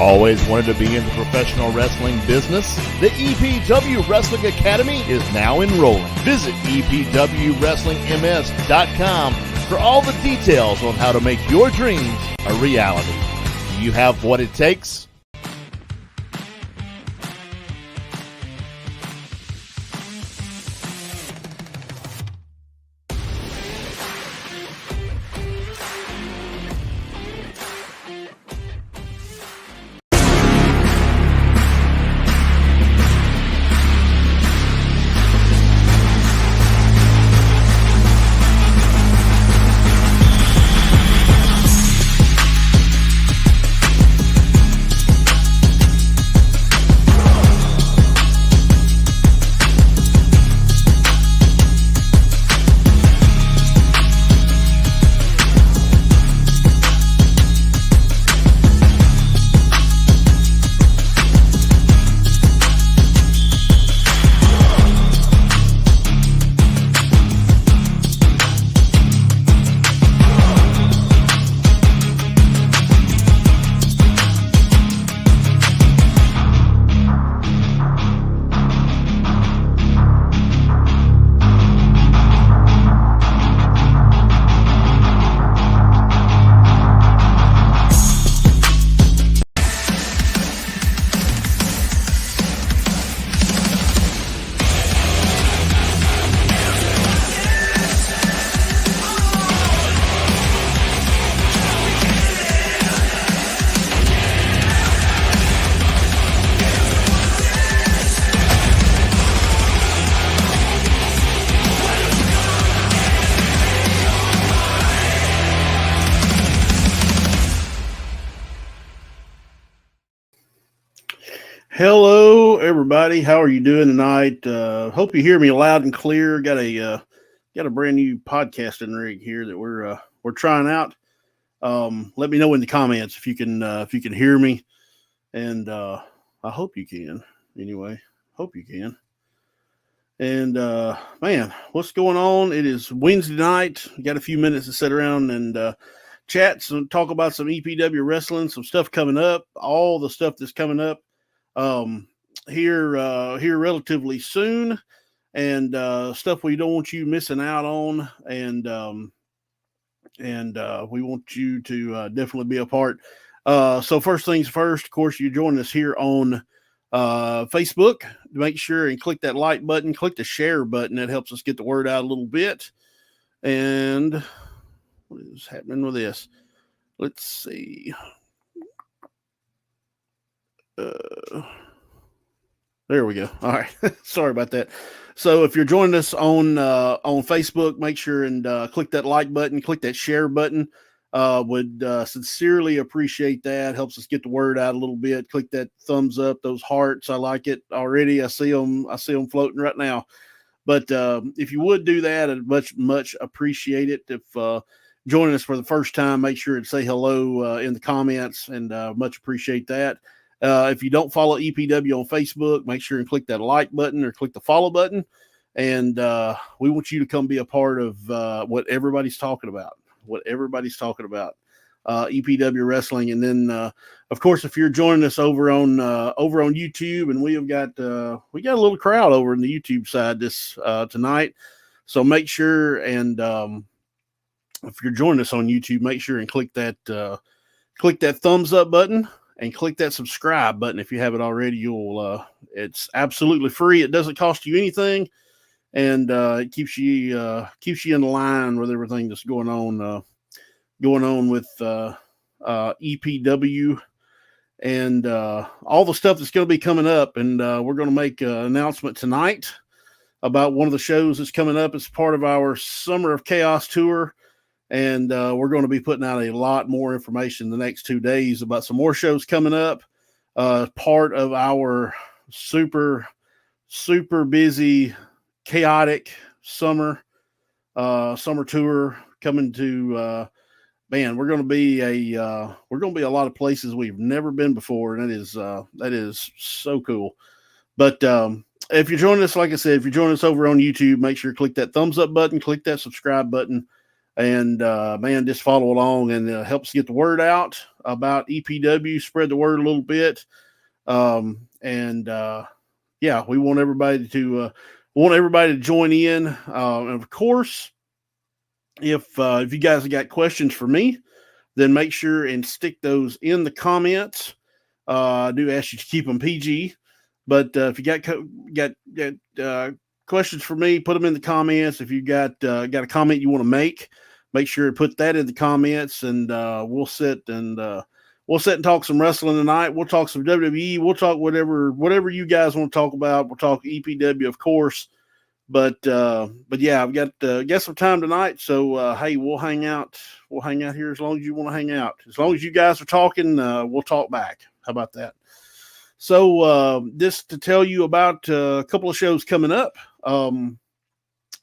Always wanted to be in the professional wrestling business? The EPW Wrestling Academy is now enrolling. Visit EPWWrestlingMS.com for all the details on how to make your dreams a reality. Do you have what it takes? Hello, everybody. How are you doing tonight? Hope you hear me loud and clear. Got a brand new podcasting rig here that we're trying out. Let me know in the comments if you can hear me, and I hope you can. Anyway, hope you can. And man, what's going on? It is Wednesday night. We got a few minutes to sit around and chat, some talk about some EPW wrestling, some stuff coming up, all the stuff that's coming up here relatively soon, and stuff we don't want you missing out on, and we want you to definitely be a part. So first things first, of course, you join us here on Facebook. Make sure and click that like button, click the share button. That helps us get the word out a little bit. And what is happening with this? Let's see. There we go. All right. Sorry about that. So if you're joining us on Facebook, make sure and click that like button, click that share button. Would sincerely appreciate that. Helps us get the word out a little bit. Click that thumbs up, those hearts. I like it already. I see them floating right now. But if you would do that, I'd much appreciate it. If joining us for the first time, make sure and say hello in the comments, and much appreciate that. If you don't follow EPW on Facebook, make sure and click that like button or click the follow button. And we want you to come be a part of what everybody's talking about. EPW wrestling. And then, of course, if you're joining us over on YouTube, and we got a little crowd over in the YouTube side this tonight. So make sure and if you're joining us on YouTube, make sure and click that thumbs up button. And click that subscribe button if you haven't already. It's absolutely free. It doesn't cost you anything, and it keeps you in line with everything that's going on with EPW and all the stuff that's going to be coming up. And we're going to make an announcement tonight about one of the shows that's coming up. It's part of our Summer of Chaos tour. And we're going to be putting out a lot more information the next 2 days about some more shows coming up. Part of our super, super busy, chaotic summer tour coming to, we're going to be a lot of places we've never been before. And that is so cool. But if you're joining us, like I said, if you're joining us over on YouTube, make sure to click that thumbs up button, click that subscribe button. And man, just follow along and helps get the word out about EPW, spread the word a little bit. And yeah, we want everybody to join in. And of course, if you guys have got questions for me, then make sure and stick those in the comments. I do ask you to keep them PG, but if you got questions for me, put them in the comments. If you got a comment you want to make sure to put that in the comments, and we'll sit and talk some wrestling tonight. We'll talk some WWE. We'll talk whatever you guys want to talk about. We'll talk EPW, of course. But yeah, I've got some time tonight. So hey, we'll hang out. We'll hang out here as long as you want to hang out. As long as you guys are talking, we'll talk back. How about that? So just to tell you about a couple of shows coming up.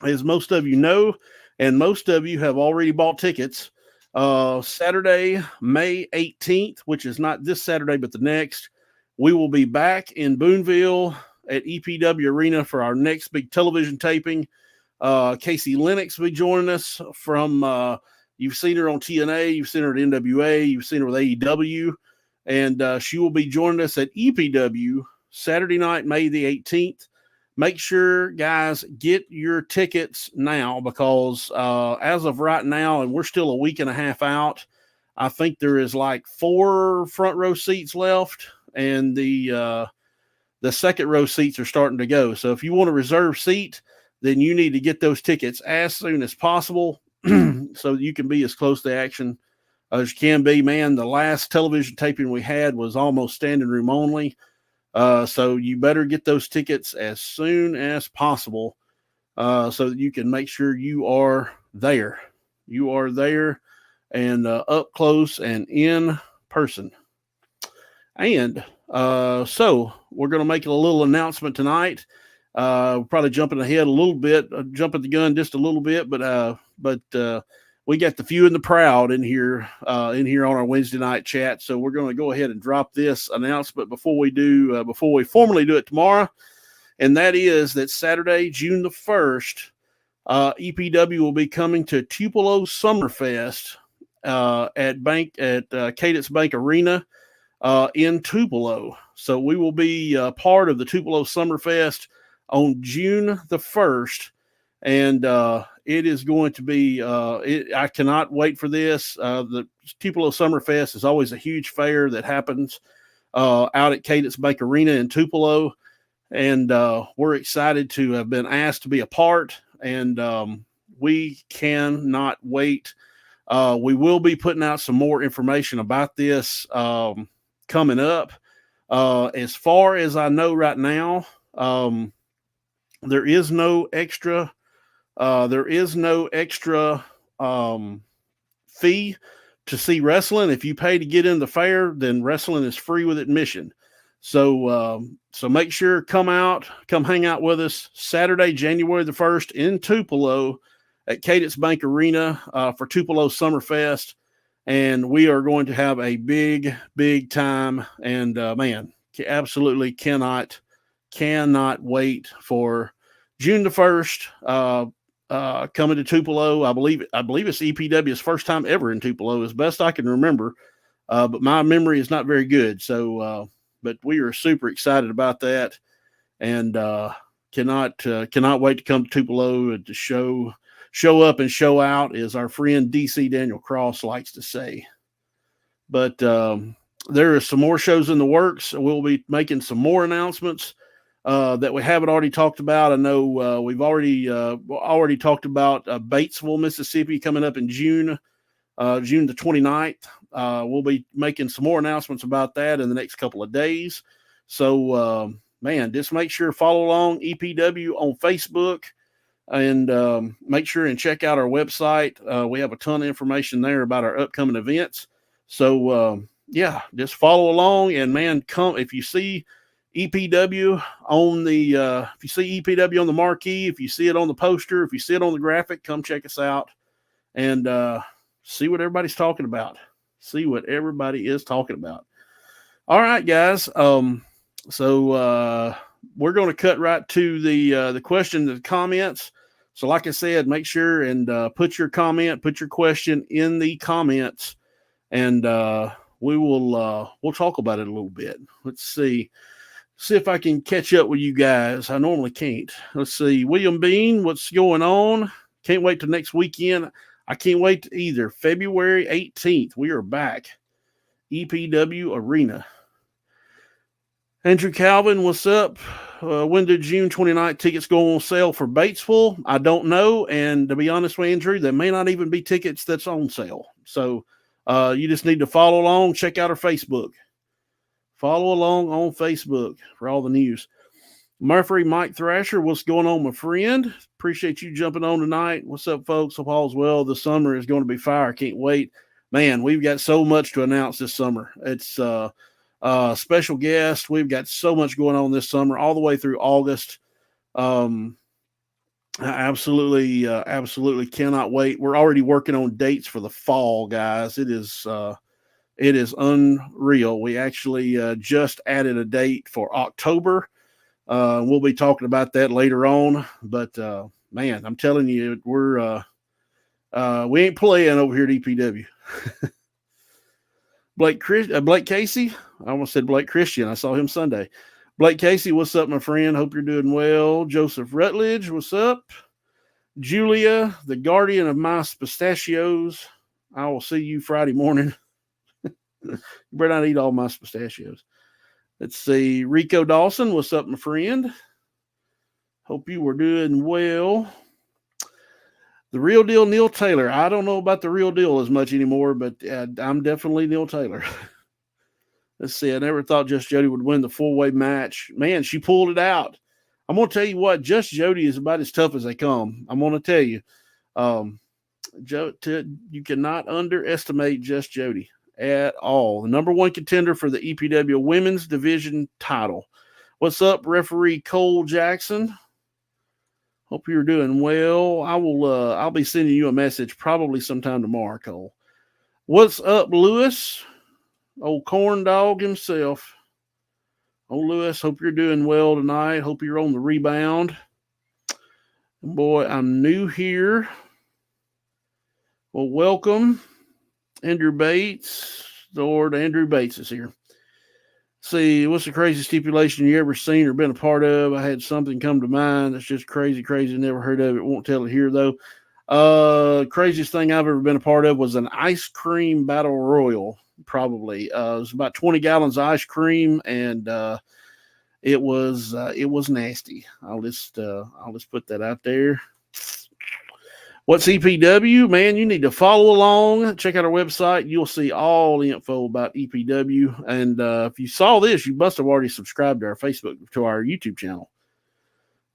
As most of you know, and most of you have already bought tickets, Saturday, May 18th, which is not this Saturday, but the next, we will be back in Boonville at EPW Arena for our next big television taping. Casey Lennox will be joining us from, you've seen her on TNA, you've seen her at NWA, you've seen her with AEW, and she will be joining us at EPW Saturday night, May the 18th. Make sure, guys, get your tickets now, because as of right now, and we're still a week and a half out, I think there is like 4 front row seats left, and the second row seats are starting to go. So if you want a reserve seat, then you need to get those tickets as soon as possible so you can be as close to action as you can be. Man, the last television taping we had was almost standing room only. So you better get those tickets as soon as possible so that you can make sure you are there. You are there and up close and in person. And so we're going to make a little announcement tonight. Probably jumping ahead a little bit, jumping the gun just a little bit, but we got the few and the proud in here on our Wednesday night chat. So we're going to go ahead and drop this announcement before we formally do it tomorrow. And that is that Saturday, June the 1st, EPW will be coming to Tupelo Summerfest at Cadence Bank Arena in Tupelo. So we will be part of the Tupelo Summerfest on June the 1st. And it is going to be, I cannot wait for this. The Tupelo Summerfest is always a huge fair that happens out at Cadence Bank Arena in Tupelo. And we're excited to have been asked to be a part. And we cannot wait. We will be putting out some more information about this coming up. As far as I know right now, there is no extra fee to see wrestling. If you pay to get in the fair, then wrestling is free with admission. So make sure come hang out with us Saturday, January the 1st in Tupelo at Cadence Bank Arena for Tupelo Summerfest. And we are going to have a big, big time. And man, absolutely cannot wait for June the 1st. Coming to Tupelo. I believe it's EPW's first time ever in Tupelo, as best I can remember. But my memory is not very good. So, but we are super excited about that, and cannot wait to come to Tupelo and to show up and show out, as our friend DC Daniel Cross likes to say. But there are some more shows in the works. We'll be making some more announcements that we haven't already talked about. I know we've already talked about Batesville, Mississippi, coming up in June the 29th. We'll be making some more announcements about that in the next couple of days. So, man, just make sure follow along EPW on Facebook, and make sure and check out our website. We have a ton of information there about our upcoming events. So, yeah, just follow along, and man, come if you see EPW on the marquee, if you see it on the poster, if you see it on the graphic, come check us out and see what everybody's talking about. See what everybody is talking about. All right, guys. So we're going to cut right to the question, the comments. So like I said, make sure and put your question in the comments, and we'll talk about it a little bit. Let's see if I can catch up with you guys. I normally can't. Let's see. William Bean, what's going on? Can't wait till next weekend. I can't wait either. February 18th, we are back. EPW Arena. Andrew Calvin, what's up? When did June 29th tickets go on sale for Batesville? I don't know. And to be honest with Andrew, there may not even be tickets that's on sale. So you just need to follow along. Check out our Facebook. Follow along on Facebook for all the news. Murphy Mike Thrasher, what's going on, my friend? Appreciate you jumping on tonight. What's up, folks? Hope all's well. The summer is going to be fire. Can't wait. Man, we've got so much to announce this summer. It's special guest. We've got so much going on this summer, all the way through August. I absolutely cannot wait. We're already working on dates for the fall, guys. It is unreal. We actually just added a date for October. We'll be talking about that later on. But man, I'm telling you, we ain't playing over here at EPW. Blake Casey. I almost said Blake Christian. I saw him Sunday. Blake Casey, what's up, my friend? Hope you're doing well. Joseph Rutledge, what's up? Julia, the guardian of my pistachios. I will see you Friday morning. You better not eat all my pistachios. Let's see. Rico Dawson, what's up, my friend? Hope you were doing well. The real deal, Neil Taylor. I don't know about the real deal as much anymore, but I'm definitely Neil Taylor. Let's see. I never thought Just Jody would win the four-way match. Man, she pulled it out. I'm going to tell you what, Just Jody is about as tough as they come. I'm going to tell you. You cannot underestimate Just Jody at all. The number one contender for the EPW Women's Division title. What's up, referee Cole Jackson? Hope you're doing well. I'll be sending you a message probably sometime tomorrow, Cole. What's up, Lewis? Old corn dog himself. Oh, Lewis, hope you're doing well tonight. Hope you're on the rebound. Boy, I'm new here. Well, welcome, Andrew Bates. Lord, Andrew Bates is here. See, what's the craziest stipulation you ever seen or been a part of? I had something come to mind that's just crazy. Never heard of it. Won't tell it here, though. Craziest thing I've ever been a part of was an ice cream battle royal, probably. It was about 20 gallons of ice cream, and it was nasty. I'll just put that out there. What's EPW? Man, you need to follow along. Check out our website. You'll see all the info about EPW. And if you saw this, you must have already subscribed to our YouTube channel.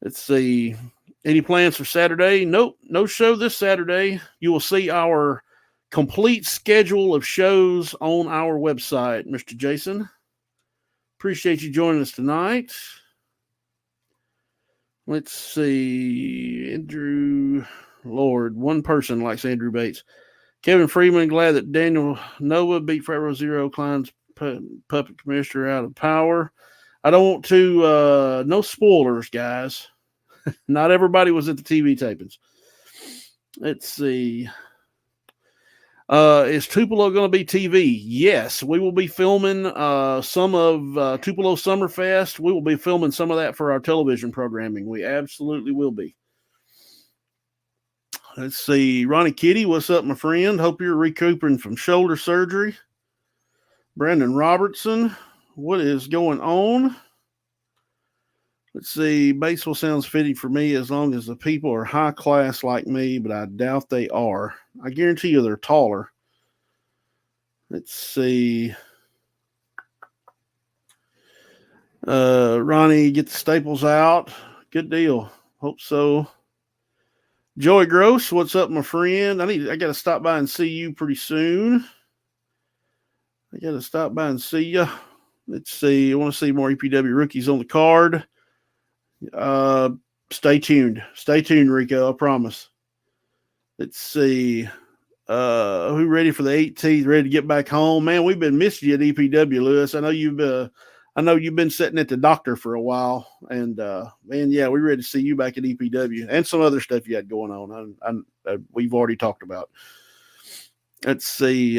Let's see. Any plans for Saturday? Nope. No show this Saturday. You will see our complete schedule of shows on our website, Mr. Jason. Appreciate you joining us tonight. Let's see. Andrew... Lord, one person likes Andrew Bates. Kevin Freeman, glad that Daniel Nova beat Forever Zero Klein's puppet commissioner out of power. I don't want to, no spoilers, guys. Not everybody was at the TV tapings. Let's see. Is Tupelo going to be TV? Yes, we will be filming some of Tupelo Summerfest. We will be filming some of that for our television programming. We absolutely will be. Let's see. Ronnie Kitty, what's up, my friend? Hope you're recuperating from shoulder surgery. Brandon Robertson, what is going on? Let's see. Batesville sounds fitting for me as long as the people are high class like me, but I doubt they are. I guarantee you they're taller. Let's see. Ronnie, get the staples out. Good deal. Hope so. Joey Gross, what's up, my friend? I got to stop by and see you pretty soon. I got to stop by and see you. Let's see. I want to see more EPW rookies on the card. Stay tuned. Stay tuned, Rico. I promise. Let's see. Who ready for the 18th? Ready to get back home? Man, we've been missing you at EPW, Lewis. I know I know you've been sitting at the doctor for a while, and man, yeah, we're ready to see you back at EPW and some other stuff you had going on. We've already talked about. Let's see.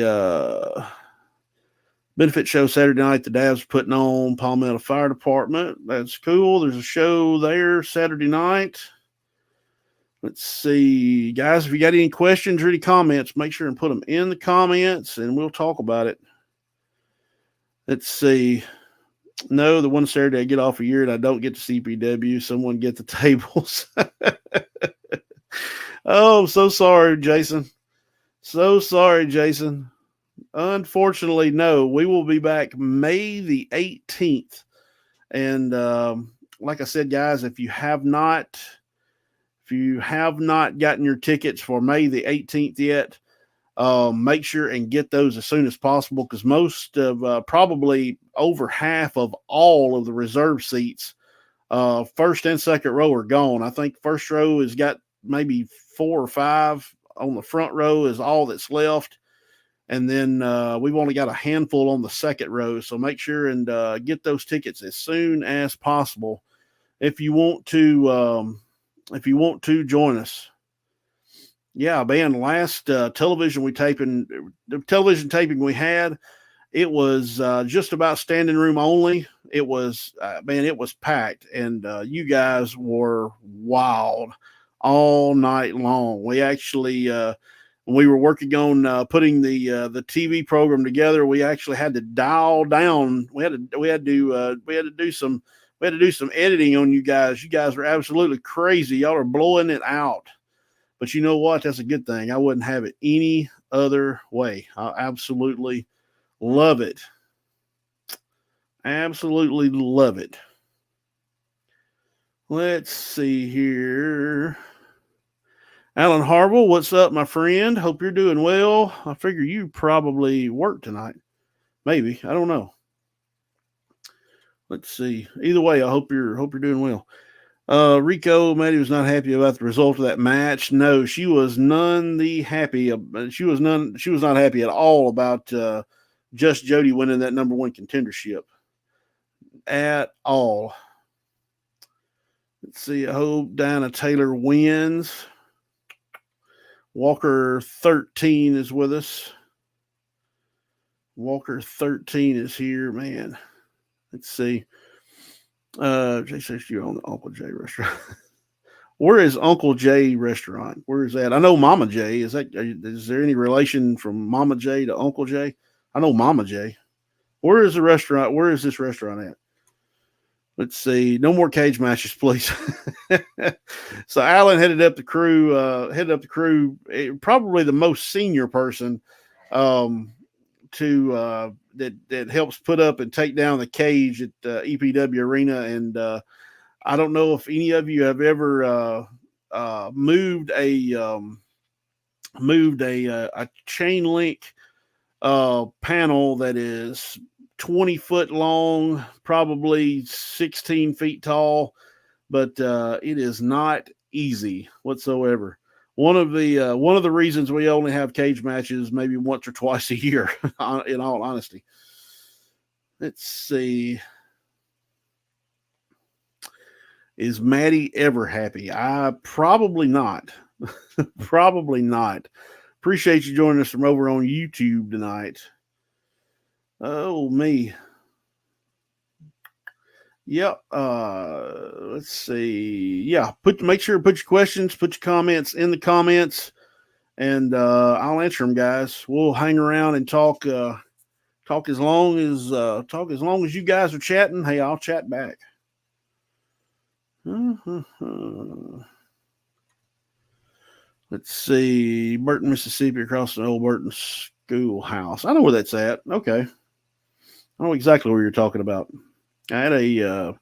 Benefit show Saturday night. The Dabs putting on Palmetto Fire Department. That's cool. There's a show there Saturday night. Let's see, guys. If you got any questions or any comments, make sure and put them in the comments, and we'll talk about it. Let's see. No, the one Saturday I get off a year and I don't get to CPW. Someone get the tables. Oh, I'm so sorry, Jason. So sorry, Jason. Unfortunately, no. We will be back May the 18th. And like I said, guys, if you have not gotten your tickets for May the 18th yet, make sure and get those as soon as possible, because most of probably over half of all of the reserve seats, first and second row, are gone. I think first row has got maybe 4 or 5. On the front row is all that's left. And then we've only got a handful on the second row. So make sure and get those tickets as soon as possible if you want to join us. Yeah, man, last television taping we had, it was just about standing room only. It was, it was packed, and you guys were wild all night long. We actually, when we were working on putting the TV program together, we actually had to dial down. We had to do some editing on you guys. You guys were absolutely crazy. Y'all are blowing it out. But you know what? That's a good thing. I wouldn't have it any other way. I absolutely love it. Absolutely love it. Let's see here. Alan Harville, what's up, my friend? Hope you're doing well. I figure you probably work tonight. Maybe. I don't know. Let's see. Either way, I hope you're doing well. Rico, Maddie was not happy about the result of that match. No, she was not happy at all about just Jody winning that number 1 contendership at all. Let's see. I hope Diana Taylor wins. Walker 13 is with us. Walker 13 is here, man. Let's see. Jay says you're on the Uncle J restaurant. Where is Uncle J restaurant? Where is that? I know Mama J. Is there any relation from Mama J to Uncle J? I know Mama J. Where is the restaurant? Where is this restaurant at? Let's see. No more cage matches, please. So Alan headed up the crew, probably the most senior person that helps put up and take down the cage at EPW Arena. And I don't know if any of you have ever moved a chain link panel that is 20 foot long, probably 16 feet tall, but it is not easy whatsoever. One of the reasons we only have cage matches maybe once or twice a year, in all honesty. Let's see. Is Maddie ever happy? Probably not. Probably not. Appreciate you joining us from over on YouTube tonight. Oh, me. Yep. Let's see. Yeah. Make sure to put your questions, put your comments in the comments, and I'll answer them, guys. We'll hang around and talk as long as you guys are chatting. Hey, I'll chat back. Let's see. Burton, Mississippi, across the old Burton schoolhouse. I know where that's at. Okay. I know exactly what you're talking about. I had I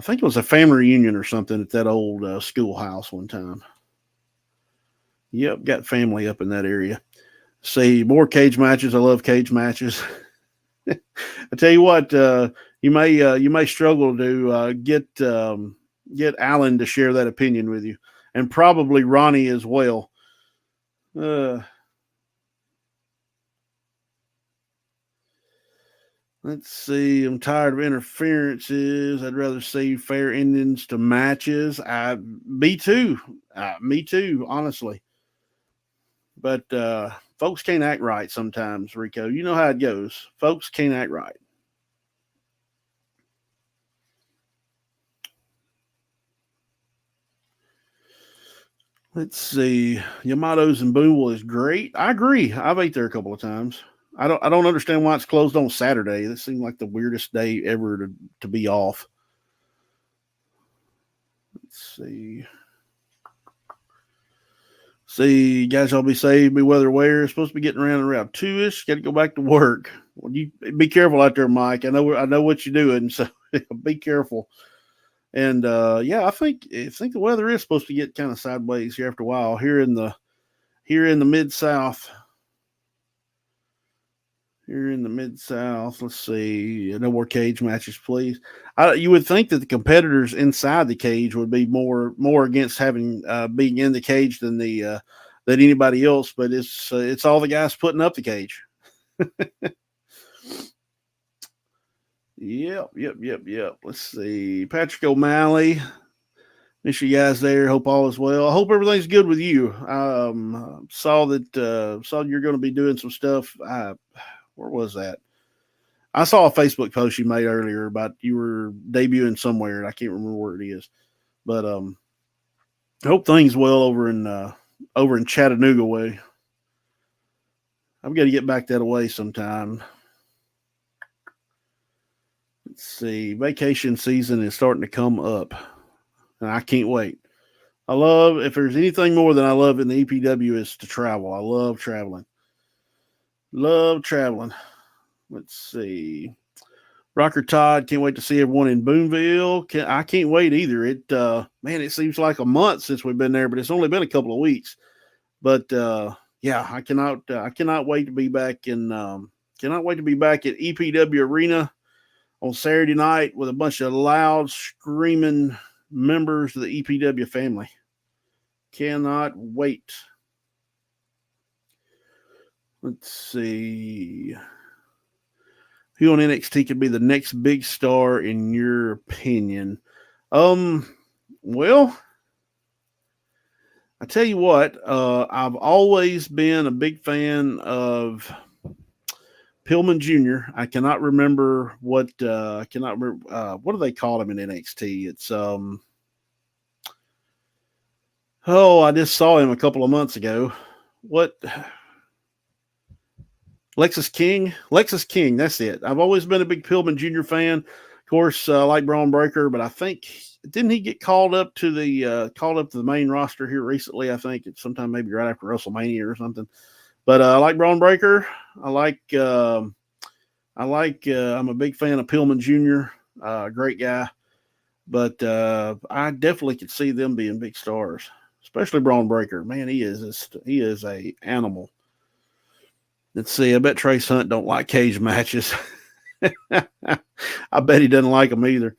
think it was a family reunion or something at that old schoolhouse one time. Yep, got family up in that area. See, more cage matches. I love cage matches. I tell you what, you may struggle to get Alan to share that opinion with you, and probably Ronnie as well. Let's Let's see. I'm tired of interferences. I'd rather see fair endings to matches. Me too. Me too, honestly. But folks can't act right sometimes, Rico. You know how it goes. Folks can't act right. Let's see. Yamato's and Boonville is great. I agree. I've ate there a couple of times. I don't understand why it's closed on Saturday. That seemed like the weirdest day ever to be off. Let's see. See, guys, y'all be safe, be weather aware. Supposed to be getting around 2ish. Got to go back to work. Well, you be careful out there, Mike. I know what you're doing, so be careful. And yeah, I think the weather is supposed to get kind of sideways here after a while here in the mid south. Here in the mid south, let's see. No more cage matches, please. You would think that the competitors inside the cage would be more against having being in the cage than anybody else, but it's all the guys putting up the cage. Yep. Let's see. Patrick O'Malley. Miss you guys there. Hope all is well. I hope everything's good with you. Saw you're going to be doing some stuff. Where was that? I saw a Facebook post you made earlier about you were debuting somewhere. I can't remember where it is, but I hope things well over in Chattanooga way. I've got to get back that way sometime. Let's see. Vacation season is starting to come up, and I can't wait. If there's anything more than I love in the EPW is to travel. I love traveling. Love traveling. Let's see. Rocker Todd, can't wait to see everyone in Boonville. I can't wait either. It seems like a month since we've been there, but it's only been a couple of weeks. But yeah, I cannot wait to be back at EPW Arena on Saturday night with a bunch of loud, screaming members of the EPW family. Cannot wait. Let's see. Who on NXT could be the next big star in your opinion? Well, I tell you what, I've always been a big fan of Pillman Jr. I cannot remember what what do they call him in NXT? It's I just saw him a couple of months ago. What? Lexus King, that's it. I've always been a big Pillman Jr. fan. Of course, I like Braun Breaker, but I think didn't he get called up to the main roster here recently? I think it's sometime maybe right after WrestleMania or something. But I like Braun Breaker. I'm a big fan of Pillman Jr. Great guy, but I definitely could see them being big stars, especially Braun Breaker. Man, he is a animal. Let's see. I bet Trace Hunt don't like cage matches. I bet he doesn't like them either.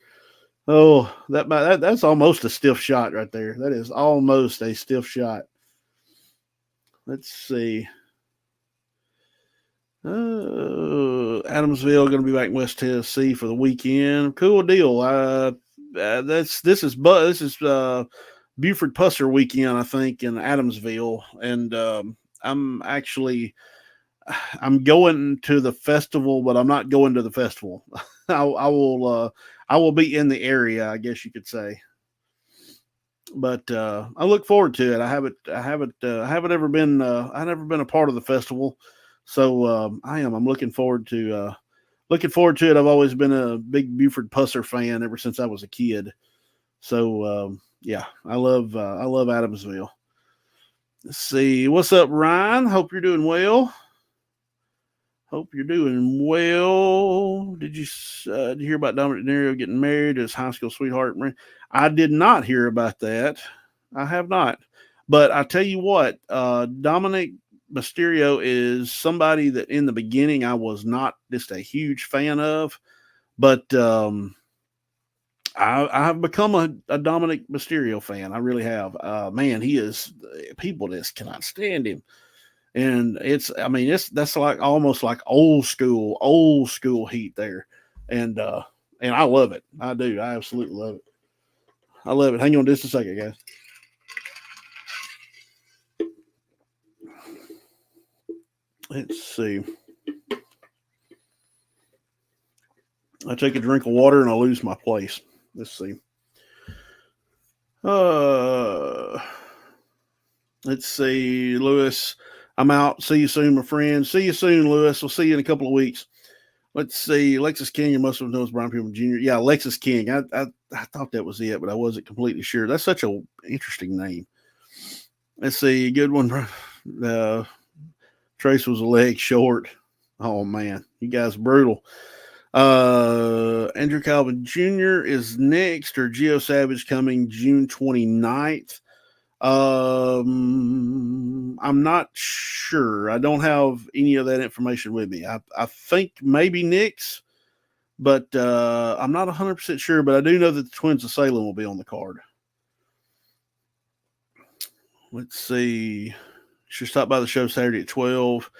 Oh, that's almost a stiff shot right there. That is almost a stiff shot. Let's see. Adamsville going to be back in West Tennessee for the weekend. Cool deal. This is Buford Pusser weekend, I think, in Adamsville, and I'm going to the festival, but I'm not going to the festival. I will be in the area, I guess you could say. But I look forward to it. I've never been a part of the festival, so I'm looking forward to it. I've always been a big Buford Pusser fan ever since I was a kid. So yeah, I love Adamsville. Let's see, what's up, Ryan? Hope you're doing well. Did you hear about Dominic De Niro getting married to his high school sweetheart? I did not hear about that. I have not. But I tell you what, Dominic Mysterio is somebody that in the beginning I was not just a huge fan of, but I have become a Dominic Mysterio fan. I really have. Man, people just cannot stand him. And that's like almost like old school heat there. And I love it. I do. I absolutely love it. I love it. Hang on just a second, guys. Let's see. I take a drink of water and I lose my place. Let's see. Let's see, Lewis. I'm out. See you soon, my friend. See you soon, Lewis. We'll see you in a couple of weeks. Let's see. Lexus King, you must have known Brian Pillman Jr. Yeah, Lexus King. I thought that was it, but I wasn't completely sure. That's such a interesting name. Let's see. Good one. Trace was a leg short. Oh man, you guys are brutal. Andrew Calvin Jr. is next, or Geo Savage coming June 29th. I'm not sure. I don't have any of that information with me. I think maybe Nick's, but I'm not 100% sure. But I do know that the Twins of Salem will be on the card. Let's see. Should stop by the show Saturday at 12.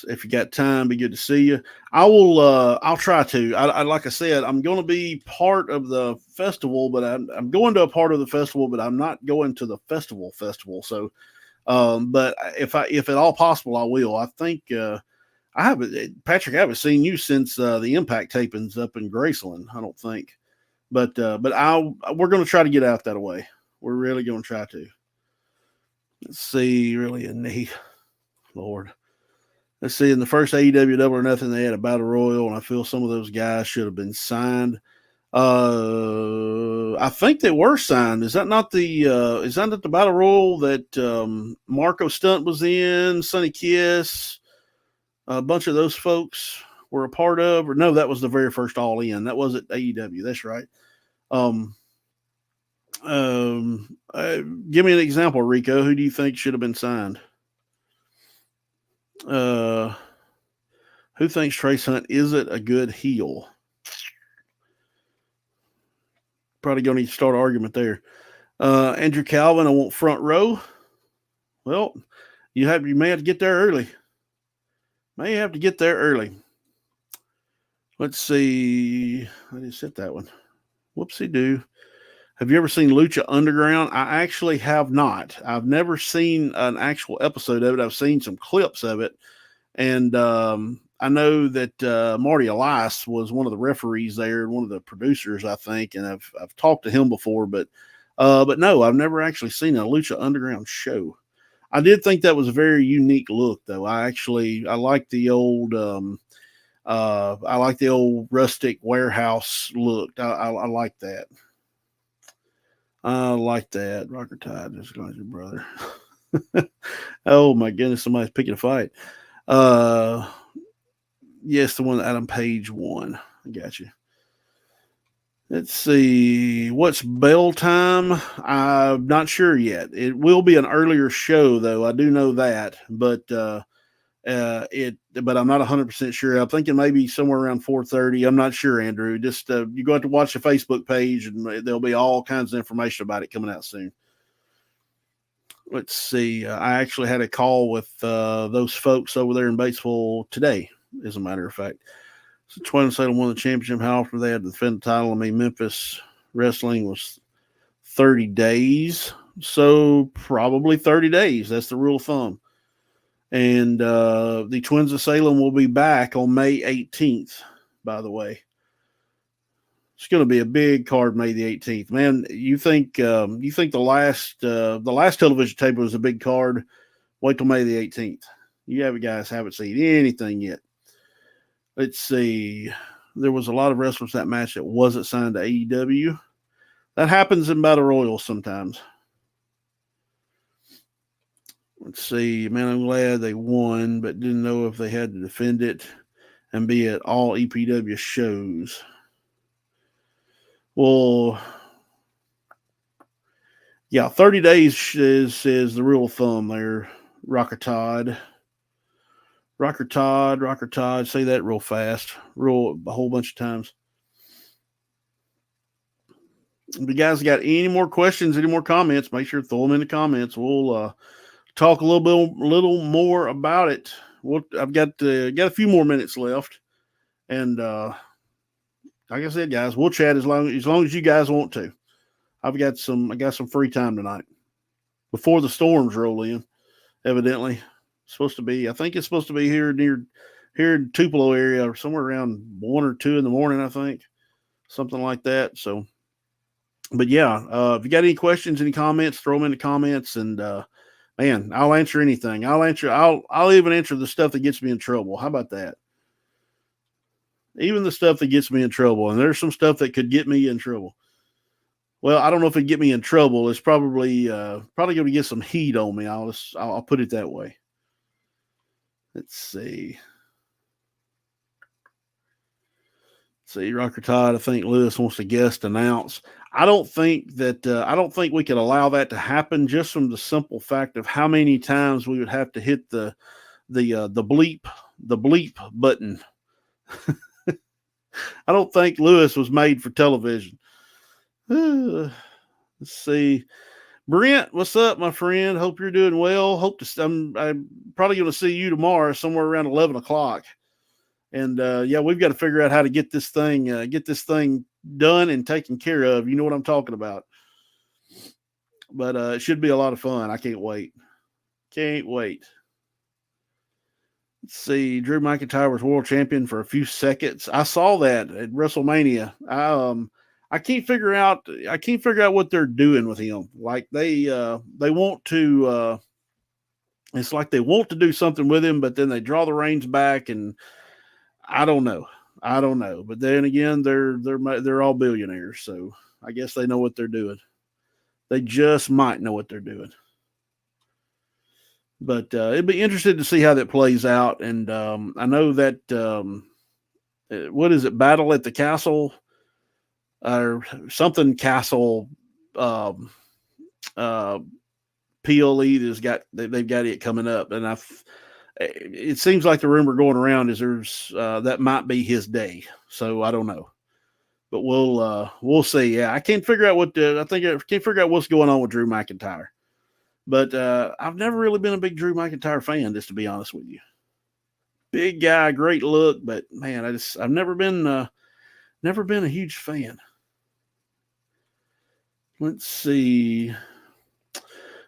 If you got time, be good to see you. I will. I'll try to. I like I said, I'm going to be part of the festival, but I'm going to a part of the festival, but I'm not going to the festival. So, but if at all possible, I will. I think I haven't, Patrick. I haven't seen you since the Impact tapings up in Graceland. I don't think, but we're going to try to get out that way. We're really going to try to. Let's see. Really a need, Lord. Let's see, in the first AEW Double or Nothing, they had a battle royal, and I feel some of those guys should have been signed. I think they were signed. Is that not the battle royal that Marco Stunt was in, Sonny Kiss, a bunch of those folks were a part of? Or no, that was the very first All In. That wasn't AEW. That's right. Give me an example, Rico. Who do you think should have been signed? Who thinks Trace Hunt isn't a good heel? Probably going to need to start an argument there. Andrew Calvin, I want front row. Well, you may have to get there early. Let's see. I didn't set that one. Whoopsie doo. Have you ever seen Lucha Underground? I actually have not. I've never seen an actual episode of it. I've seen some clips of it. And I know that Marty Elias was one of the referees there, one of the producers, I think, and I've talked to him before, but no, I've never actually seen a Lucha Underground show. I did think that was a very unique look, though. I like the old rustic warehouse look. I like that. I like that. Rocker Tide is going to your brother. Oh my goodness, somebody's picking a fight. Yes, the one that Adam Page won. I got you. Let's see. What's bell time? I'm not sure yet. It will be an earlier show, though. I do know that, but I'm not 100% sure. I'm thinking maybe somewhere around 4:30. I'm not sure, Andrew. Just you go have to watch the Facebook page, and there'll be all kinds of information about it coming out soon. Let's see. I actually had a call with those folks over there in Batesville today, as a matter of fact. So Twin Salem won the championship. How often they had to defend the title? I mean, Memphis wrestling was 30 days. So probably 30 days. That's the rule of thumb. And the Twins of Salem will be back on May 18th, by the way. It's going to be a big card, May the 18th. Man, you think the last television tape was a big card? Wait till May the 18th. You guys haven't seen anything yet. Let's see. There was a lot of wrestlers that match that wasn't signed to AEW. That happens in Battle Royals sometimes. Let's see. Man, I'm glad they won, but didn't know if they had to defend it and be at all EPW shows. Well, yeah, 30 days is the rule of thumb there, Rocker Todd. Say that real fast, a whole bunch of times. If you guys got any more questions, any more comments, make sure to throw them in the comments. We'll talk a little more about it. I've got a few more minutes left, and like I said, guys, we'll chat as long as you guys want to. I got some free time tonight before the storms roll in. Evidently, I think it's supposed to be here in Tupelo area, or somewhere around 1 or 2 in the morning. I think something like that. So, but yeah, if you got any questions, any comments, throw them in the comments, and man, I'll answer anything. I'll even answer the stuff that gets me in trouble. How about that? Even the stuff that gets me in trouble, and there's some stuff that could get me in trouble. Well, I don't know if it'd get me in trouble. It's probably going to get some heat on me. I'll put it that way. Let's see. Rocker Todd, I think Lewis wants to guest announce. I don't think we could allow that to happen, just from the simple fact of how many times we would have to hit the bleep button. I don't think Lewis was made for television. Let's see. Brent, what's up, my friend? Hope you're doing well. I'm probably going to see you tomorrow somewhere around 11 o'clock. And yeah, we've got to figure out how to get this thing done and taken care of. You know what I'm talking about. But it should be a lot of fun. I can't wait. Can't wait. Let's see. Drew McIntyre was world champion for a few seconds. I saw that at WrestleMania. I can't figure out what they're doing with him. Like they want to. It's like they want to do something with him, but then they draw the reins back, and I don't know. But then again, they're all billionaires, so I guess they know what they're doing. They just might know what they're doing. But it'd be interesting to see how that plays out. And I know that what is it? Battle at the Castle or something Castle PLE they've got it coming up, and it seems like the rumor going around is that might be his day. So I don't know, but we'll see. Yeah, I can't figure out what's going on with Drew McIntyre. But I've never really been a big Drew McIntyre fan, just to be honest with you. Big guy, great look, but man, I've never been a huge fan. Let's see.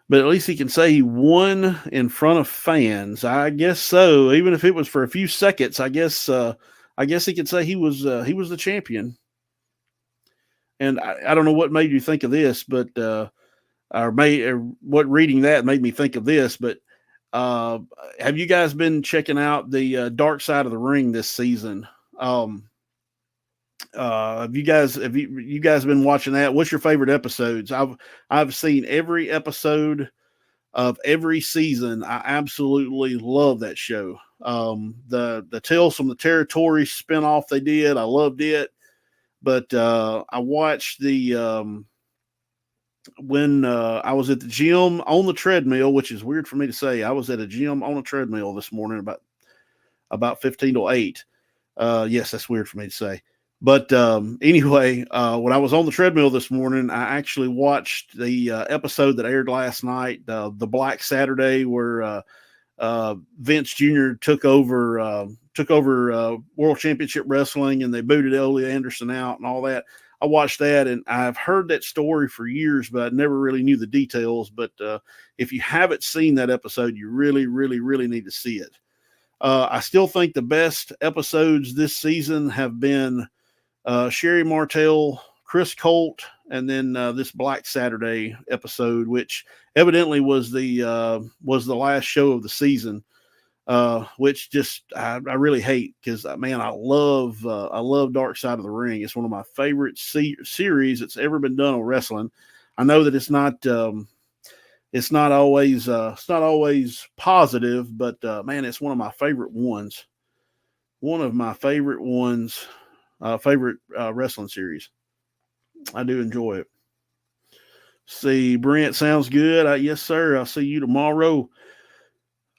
But at least he can say he won in front of fans. I guess so. Even if it was for a few seconds, I guess he could say he was the champion. And I don't know what made you think of this, but what reading that made me think of this. But have you guys been checking out the Dark Side of the Ring this season? Have you guys been watching that? What's your favorite episodes? I've seen every episode of every season. I absolutely love that show. The Tales from the Territory spinoff they did, I loved it. But I watched when I was at the gym on the treadmill, which is weird for me to say. I was at a gym on a treadmill this morning about 15 to 8. Yes, that's weird for me to say. But anyway, when I was on the treadmill this morning, I actually watched the episode that aired last night, the Black Saturday, where Vince Jr. took over World Championship Wrestling, and they booted Ole Anderson out and all that. I watched that, and I've heard that story for years, but I never really knew the details. But if you haven't seen that episode, you really, really, really need to see it. I still think the best episodes this season have been Sherry Martel, Chris Colt, and then this Black Saturday episode, which evidently was the last show of the season. Which just I really hate, because man, I love Dark Side of the Ring. It's one of my favorite series that's ever been done on wrestling. I know that it's not always positive, but man, it's one of my favorite ones. Favorite wrestling series. I do enjoy it. See, Brent, sounds good. Yes, sir. I'll see you tomorrow.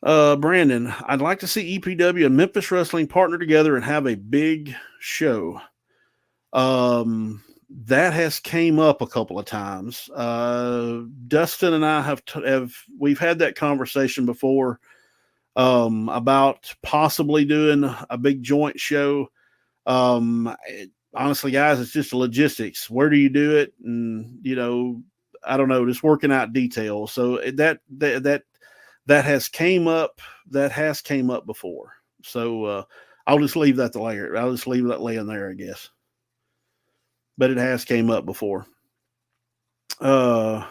Brandon, I'd like to see EPW and Memphis Wrestling partner together and have a big show. that has came up a couple of times. Dustin and I we've had that conversation before, about possibly doing a big joint show. Honestly, guys, it's just logistics. Where do you do it? And, I don't know, just working out details. So that has came up. That has came up before. So, I'll just leave that layer. I'll just leave that laying there, I guess. But it has came up before. Kevin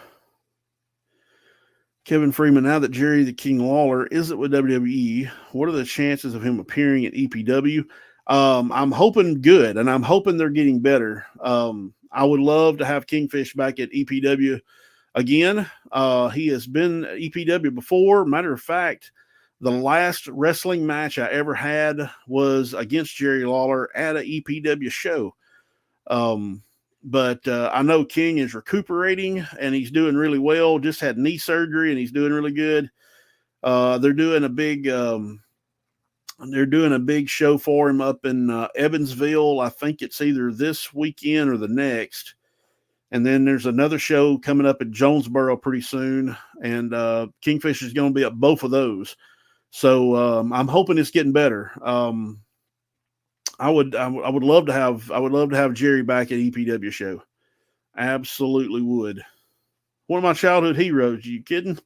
Freeman, now that Jerry the King Lawler isn't with WWE, what are the chances of him appearing at EPW? I'm hoping good, and I'm hoping they're getting better. I would love to have Kingfish back at EPW again. He has been EPW before. Matter of fact, the last wrestling match I ever had was against Jerry Lawler at an EPW show. But I know King is recuperating and he's doing really well. Just had knee surgery and he's doing really good. They're doing a big show for him up in Evansville. I think it's either this weekend or the next. And then there's another show coming up at Jonesboro pretty soon. And Kingfish is going to be at both of those. So I'm hoping it's getting better. I would love to have Jerry back at EPW show. Absolutely would. One of my childhood heroes. You kidding?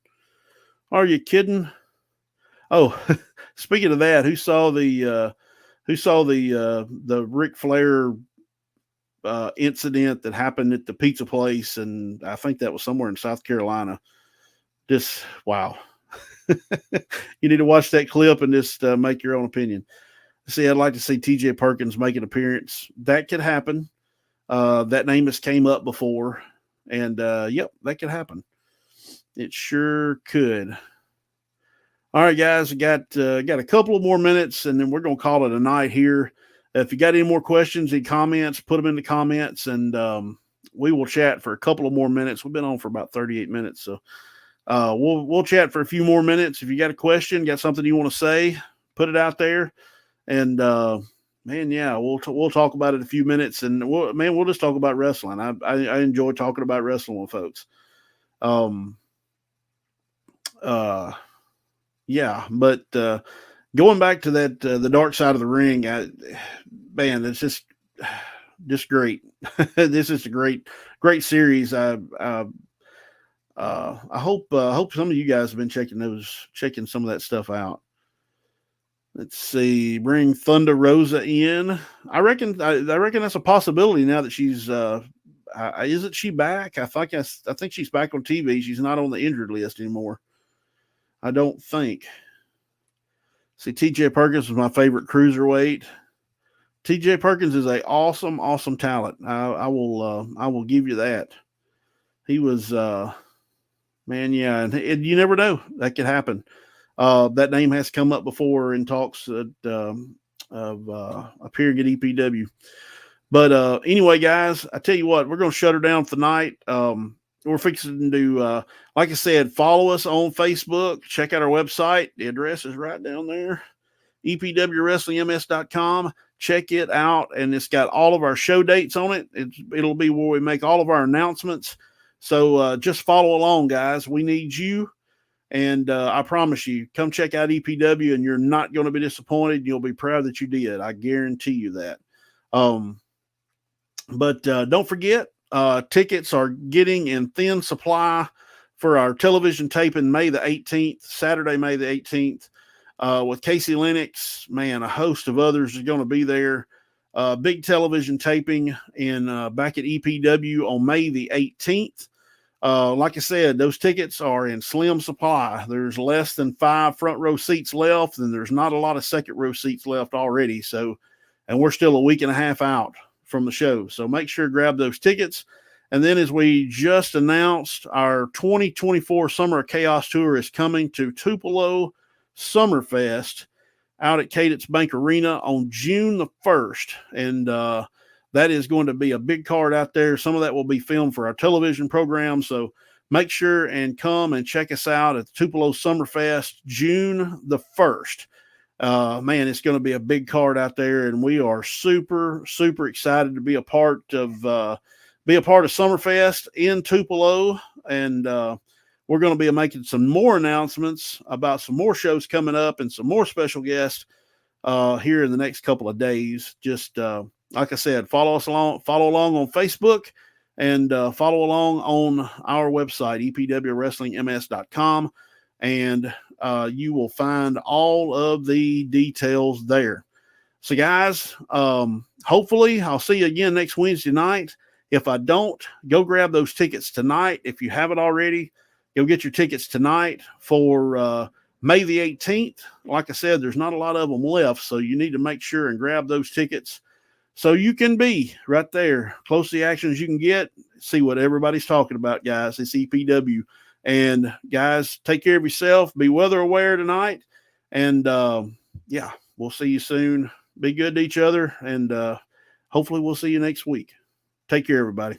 Are you kidding? Oh, speaking of that, who saw the Ric Flair incident that happened at the pizza place, and I think that was somewhere in South Carolina. Just wow. You need to watch that clip and just make your own opinion. See, I'd like to see TJ Perkins make an appearance. That could happen. That name has came up before, and yep, that could happen. It sure could. All right, guys, got a couple of more minutes, and then we're gonna call it a night here. If you got any more questions, any comments, put them in the comments, and we will chat for a couple of more minutes. We've been on for about 38 minutes, so we'll chat for a few more minutes. If you got a question, got something you want to say, put it out there. And man, yeah, we'll talk about it in a few minutes, and we'll just talk about wrestling. I enjoy talking about wrestling with folks. Yeah, but going back to that the dark side of the ring, man, it's just great. This is a great series. I hope some of you guys have been checking some of that stuff out. Let's see. Bring Thunder Rosa in. I reckon that's a possibility now that she's. Isn't she back? I think she's back on TV. She's not on the injured list anymore. I don't think. See, TJ Perkins was my favorite cruiserweight. TJ Perkins is a awesome talent. I will give you that. He was, man, yeah, and you never know, that could happen. That name has come up before in talks of appearing at EPW. But anyway, guys, I tell you what, we're going to shut her down for the night. We're fixing to, like I said, follow us on Facebook. Check out our website. The address is right down there, epwwrestlingms.com. Check it out, and it's got all of our show dates on it. It'll be where we make all of our announcements. So just follow along, guys. We need you. And I promise you, come check out EPW, and you're not going to be disappointed. You'll be proud that you did. I guarantee you that. But don't forget, tickets are getting in thin supply for our television taping May the 18th, Saturday, May the 18th, with Casey Lennox. Man, a host of others is going to be there. Big television taping back at EPW on May the 18th. Like I said, those tickets are in slim supply. There's less than 5 front row seats left, and there's not a lot of second row seats left already. So, and we're still a week and a half out from the show. So make sure to grab those tickets. And then, as we just announced, our 2024 Summer of Chaos Tour is coming to Tupelo Summerfest out at Cadence Bank Arena on June the 1st. And, that is going to be a big card out there. Some of that will be filmed for our television program. So make sure and come and check us out at the Tupelo Summerfest, June the 1st. Man, it's going to be a big card out there, and we are super, super excited to be a part of be a part of Summerfest in Tupelo. And we're going to be making some more announcements about some more shows coming up and some more special guests here in the next couple of days. Just like I said, follow along on Facebook, and follow along on our website, epwwrestlingms.com, and you will find all of the details there. So, guys, hopefully I'll see you again next Wednesday night. If I don't, go grab those tickets tonight. If you haven't already, go get your tickets tonight for May the 18th. Like I said, there's not a lot of them left, so you need to make sure and grab those tickets so you can be right there, close to the action as you can get, see what everybody's talking about, guys. It's EPW. And, guys, take care of yourself. Be weather aware tonight. And, yeah, we'll see you soon. Be good to each other, and hopefully we'll see you next week. Take care, everybody.